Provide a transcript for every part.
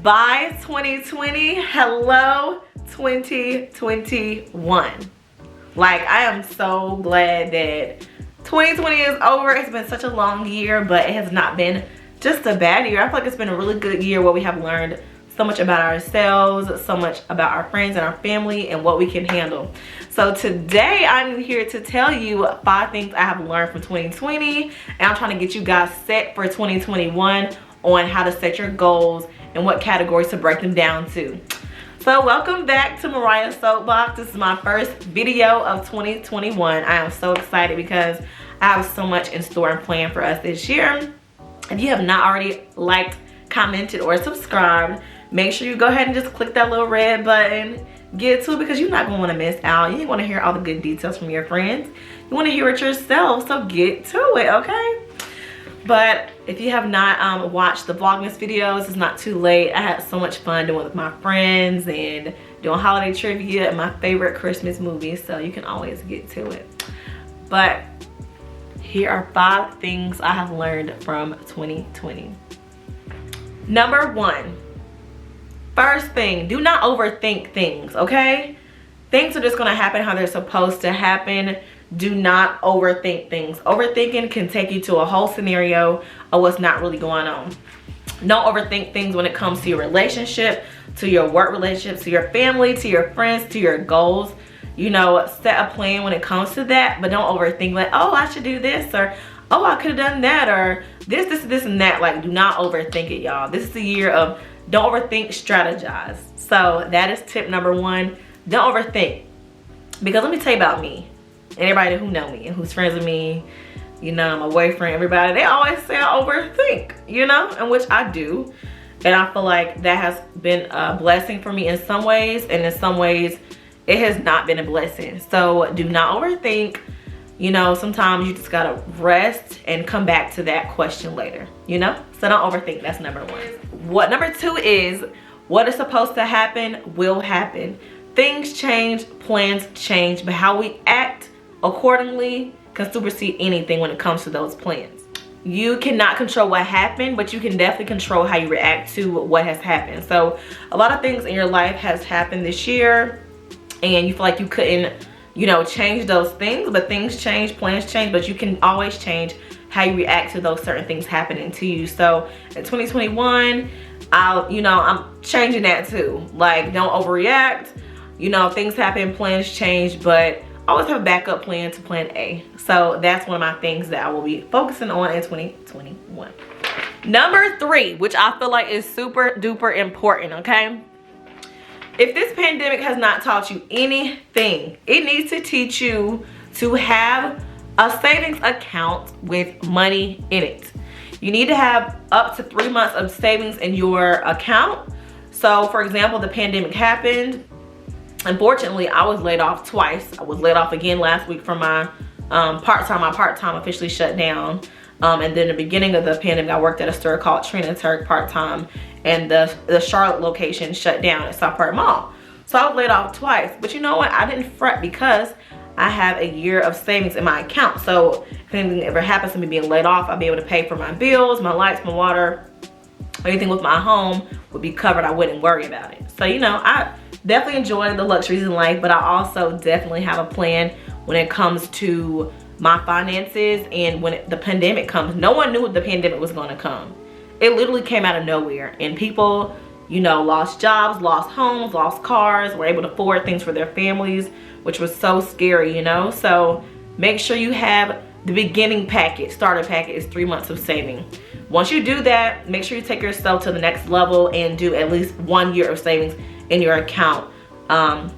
Bye 2020. Hello 2021. Like, I am so glad that 2020 is over. It's been such a long year, but it has not been just a bad year. I feel like it's been a really good year where we have learned so much about ourselves, so much about our friends and our family and what we can handle. So today I'm here to tell you 5 things I have learned from 2020, and I'm trying to get you guys set for 2021 on how to set your goals and what categories to break them down to. So welcome back to Mariah's Soapbox. This is my first video of 2021. I am so excited because I have so much in store and planned for us this year. If you have not already liked, commented, or subscribed, make sure you go ahead and just click that little red button. Get to it because you're not going to want to miss out. You want to hear all the good details from your friends. You want to hear it yourself, so get to it, okay? But if you have not watched the Vlogmas videos, it's not too late. I had so much fun doing it with my friends and doing holiday trivia and my favorite Christmas movies, so you can always get to it. But here are 5 things I have learned from 2020. Number 1. First thing, do not overthink things, okay? Things are just gonna happen how they're supposed to happen. Do not overthink things. Overthinking can take you to a whole scenario of what's not really going on. Don't overthink things when it comes to your relationship, to your work relationships, to your family, to your friends, to your goals. You know, set a plan when it comes to that, but don't overthink like, oh, I should do this, or oh, I could have done that, or this, and that. Like, do not overthink it, y'all. This is the year of don't overthink, strategize. So that is tip number 1. Don't overthink. Because let me tell you about me. And everybody who know me and who's friends with me, you know, my boyfriend, everybody, they always say I overthink, you know, and which I do. And I feel like that has been a blessing for me in some ways, and in some ways it has not been a blessing. So do not overthink. You know, sometimes you just gotta rest and come back to that question later, you know? So don't overthink, that's number 1. Number 2 is, what is supposed to happen will happen. Things change, plans change, but how we act accordingly can supersede anything when it comes to those plans. You cannot control what happened, but you can definitely control how you react to what has happened. So a lot of things in your life has happened this year, and you feel like you couldn't, you know, change those things, but things change, plans change, but you can always change how you react to those certain things happening to you. So in 2021, I'm changing that too. Like, don't overreact. You know, things happen, plans change, but always have a backup plan to plan A. So that's one of my things that I will be focusing on in 2021. Number 3, which I feel like is super duper important, okay? If this pandemic has not taught you anything, it needs to teach you to have a savings account with money in it. You need to have up to 3 months of savings in your account. So for example, the pandemic happened. Unfortunately, I was laid off twice. I was laid off again last week from my part-time. My part-time officially shut down. And then the beginning of the pandemic, I worked at a store called Trina Turk part-time, and the Charlotte location shut down at South Park Mall. So I was laid off twice. But you know what? I didn't fret because I have a year of savings in my account. So if anything ever happens to me being laid off, I'll be able to pay for my bills, my lights, my water, anything with my home would be covered. I wouldn't worry about it. So, you know, I definitely enjoy the luxuries in life, but I also definitely have a plan when it comes to my finances. And when the pandemic comes, no one knew the pandemic was going to come. It literally came out of nowhere, and people, you know, lost jobs, lost homes, lost cars, were able to afford things for their families, which was so scary, you know? So make sure you have the beginning packet. Starter packet is 3 months of saving. Once you do that, make sure you take yourself to the next level and do at least 1 year of savings in your account. And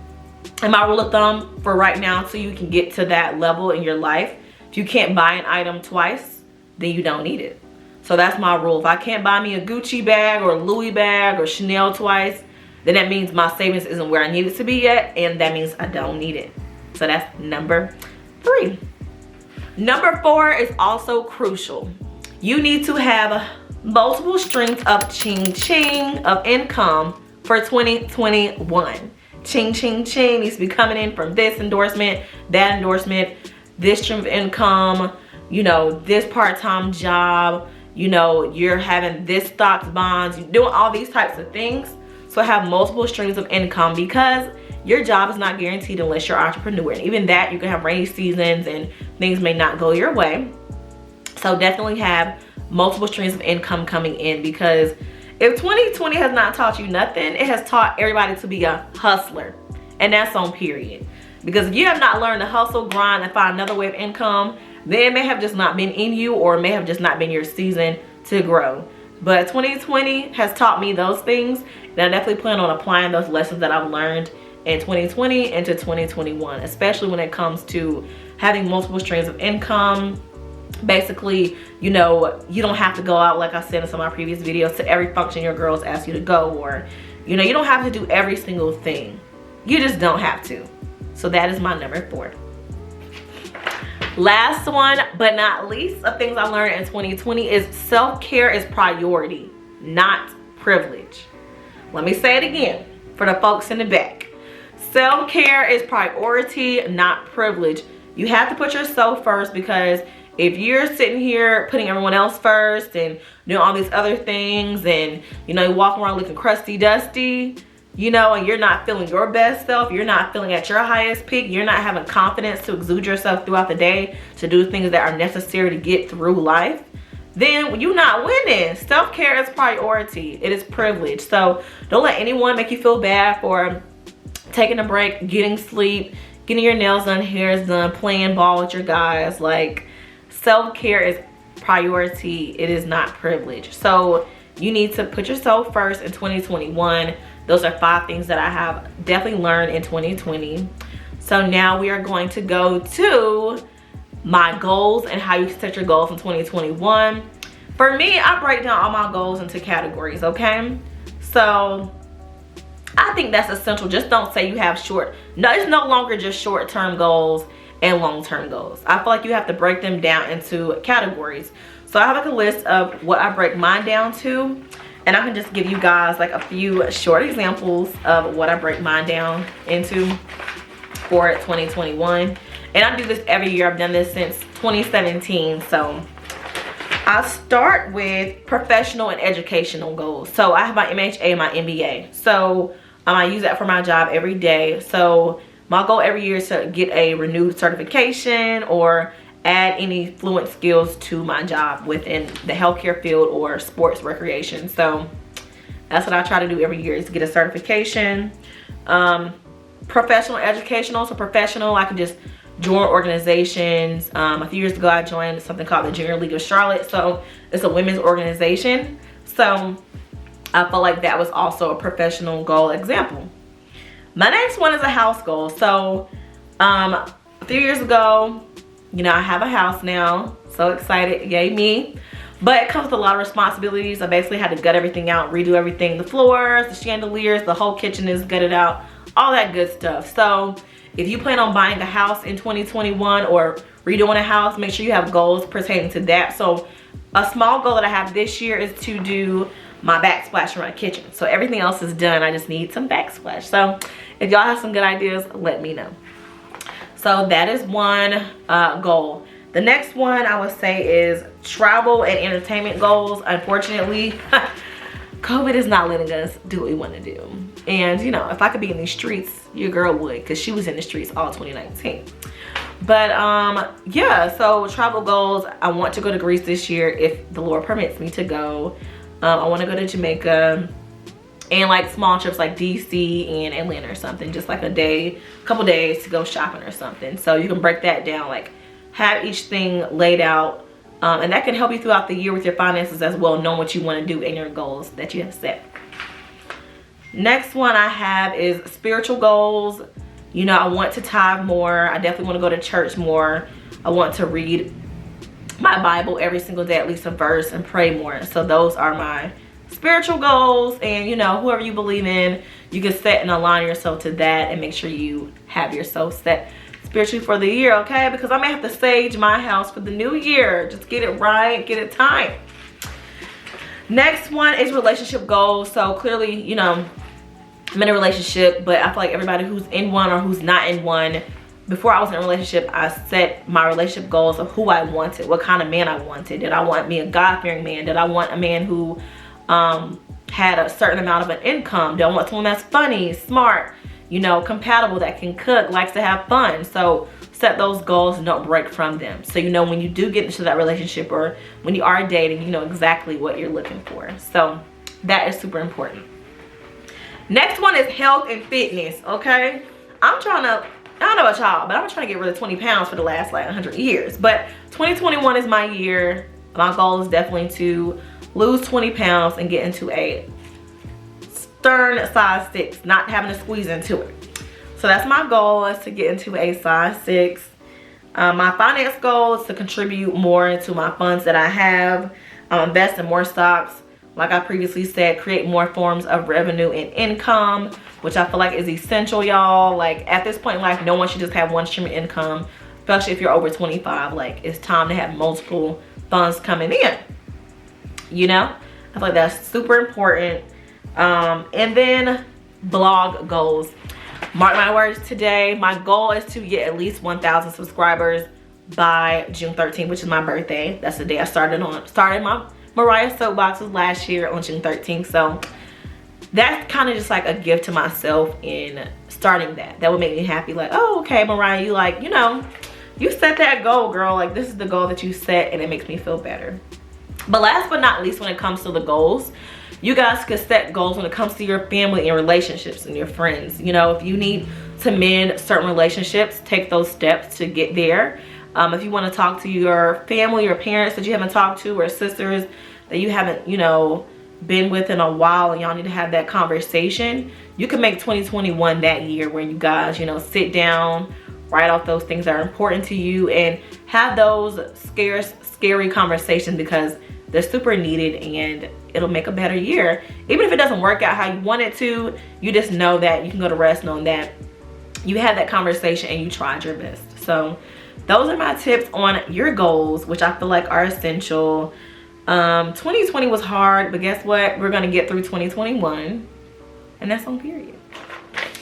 my rule of thumb for right now, so you can get to that level in your life, if you can't buy an item twice, then you don't need it. So that's my rule. If I can't buy me a Gucci bag or a Louis bag or Chanel twice, then that means my savings isn't where I need it to be yet, and that means I don't need it. So that's number 3. Number 4 is also crucial. You need to have multiple streams of ching of income for 2021. Ching needs to be coming in from this endorsement, that endorsement, this stream of income, you know, this part-time job, you know, you're having this stocks, bonds, you're doing all these types of things. So have multiple streams of income, because your job is not guaranteed unless you're an entrepreneur. And even that, you can have rainy seasons and things may not go your way. So definitely have multiple streams of income coming in, because if 2020 has not taught you nothing, it has taught everybody to be a hustler. And that's on period. Because if you have not learned to hustle, grind, and find another way of income, then it may have just not been in you, or it may have just not been your season to grow. But 2020 has taught me those things, and I definitely plan on applying those lessons that I've learned in 2020 into 2021, especially when it comes to having multiple streams of income. Basically, you know, you don't have to go out, like I said in some of my previous videos, to every function your girls ask you to go, or, you know, you don't have to do every single thing. You just don't have to. So that is my number 4. Last one, but not least, of things I learned in 2020 is self-care is priority, not privilege. Let me say it again for the folks in the back. Self-care is priority, not privilege. You have to put yourself first, because if you're sitting here putting everyone else first and doing all these other things, and, you know, you walk around looking crusty dusty, you know, and you're not feeling your best self, you're not feeling at your highest peak, you're not having confidence to exude yourself throughout the day to do things that are necessary to get through life, then you're not winning. Self-care is priority. It is privilege. So don't let anyone make you feel bad for taking a break, getting sleep, getting your nails done, hairs done, playing ball with your guys. Like, self-care is priority. It is not privilege. So you need to put yourself first in 2021. Those are 5 things that I have definitely learned in 2020. So now we are going to go to my goals and how you can set your goals in 2021. For me, I break down all my goals into categories, okay? So I think that's essential. Just don't say you have it's no longer just short-term goals and long-term goals. I feel like you have to break them down into categories. So I have like a list of what I break mine down to, and I can just give you guys like a few short examples of what I break mine down into for 2021. And I do this every year. I've done this since 2017. So I'll start with professional and educational goals. So I have my MHA and my MBA. So I use that for my job every day. So my goal every year is to get a renewed certification or add any fluent skills to my job within the healthcare field or sports recreation. So that's what I try to do every year, is to get a certification. Professional, educational. So professional, I can just join organizations. A few years ago, I joined something called the Junior League of Charlotte. So it's a women's organization. So I felt like that was also a professional goal example. My next one is a house goal. So a few years ago, you know, I have a house now. So excited, yay me. But it comes with a lot of responsibilities. I basically had to gut everything out, redo everything. The floors, the chandeliers, the whole kitchen is gutted out, all that good stuff. So if you plan on buying a house in 2021 or redoing a house, make sure you have goals pertaining to that. So a small goal that I have this year is to do my backsplash for my kitchen. So everything else is done. I just need some backsplash. So if y'all have some good ideas, let me know. So that is one goal. The next one I would say is travel and entertainment goals. Unfortunately, COVID is not letting us do what we want to do. And you know, if I could be in these streets, your girl would, because she was in the streets all 2019. But yeah, so travel goals. I want to go to Greece this year if the Lord permits me to go. I want to go to Jamaica, and like small trips like DC and Atlanta or something, just like a couple days to go shopping or something. So you can break that down, like have each thing laid out, and that can help you throughout the year with your finances as well, knowing what you want to do and your goals that you have set. Next one I have is spiritual goals. You know, I want to tithe more. I definitely want to go to church more. I want to read my Bible every single day, at least a verse, and pray more. So those are my spiritual goals. And you know, whoever you believe in, you can set and align yourself to that, and make sure you have yourself set spiritually for the year, okay? Because I may have to sage my house for the new year. Just get it right, get it tight. Next one is relationship goals. So clearly, you know, I'm in a relationship, but I feel like everybody who's in one or who's not in one before I was in a relationship, I set my relationship goals of who I wanted, what kind of man I wanted. Did I want me a God-fearing man? Did I want a man who had a certain amount of an income? Do I want someone that's funny, smart, you know, compatible, that can cook, likes to have fun? So set those goals and don't break from them. So you know when you do get into that relationship or when you are dating, you know exactly what you're looking for. So that is super important. Next one is health and fitness, okay? I don't know about y'all, but I'm trying to get rid of 20 pounds for the last like 100 years. But 2021 is my year. My goal is definitely to lose 20 pounds and get into a stern size 6, not having to squeeze into it. So that's my goal, is to get into a size 6. My finance goal is to contribute more into my funds that I have, invest in more stocks. Like I previously said, create more forms of revenue and income, which I feel like is essential, y'all. Like at this point in life, no one should just have one stream of income, especially if you're over 25. Like it's time to have multiple funds coming in, you know? I feel like that's super important. And then blog goals. Mark my words, today my goal is to get at least 1,000 subscribers by June 13th, which is my birthday. That's the day I started my Mariah soapboxes last year on June 13th. So that's kind of just like a gift to myself in starting that. That would make me happy. Like, oh, okay, Mariah, you like, you know, you set that goal, girl. Like this is the goal that you set, and it makes me feel better. But last but not least, when it comes to the goals, you guys can set goals when it comes to your family and relationships and your friends. You know, if you need to mend certain relationships, take those steps to get there. If you want to talk to your family or parents that you haven't talked to, or sisters that you haven't, you know, been with in a while, and y'all need to have that conversation, you can make 2021 that year where you guys, you know, sit down, write off those things that are important to you, and have those scary conversations, because they're super needed, and it'll make a better year. Even if it doesn't work out how you want it to, you just know that you can go to rest knowing that you had that conversation and you tried your best. So those are my tips on your goals, which I feel like are essential. 2020 was hard, but guess what? We're gonna get through 2021, and that's on period.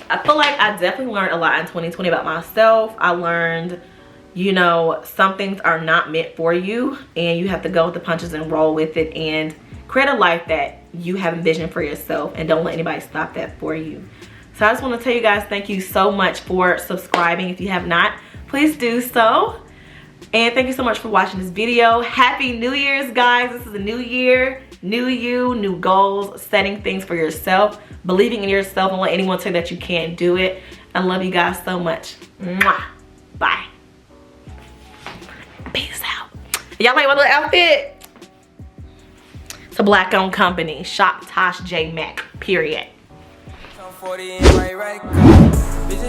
I feel like I definitely learned a lot in 2020 about myself. I learned, you know, some things are not meant for you, and you have to go with the punches and roll with it and create a life that you have envisioned for yourself, and don't let anybody stop that for you. So I just want to tell you guys, thank you so much for subscribing. If you have not, please do so. And thank you so much for watching this video. Happy New Year's, guys. This is a new year, new you, new goals, setting things for yourself, believing in yourself, and let anyone tell you that you can't do it. I love you guys so much. Mwah. Bye. Peace out. Y'all like my little outfit? It's a black-owned company. Shop Tosh J Mac, period.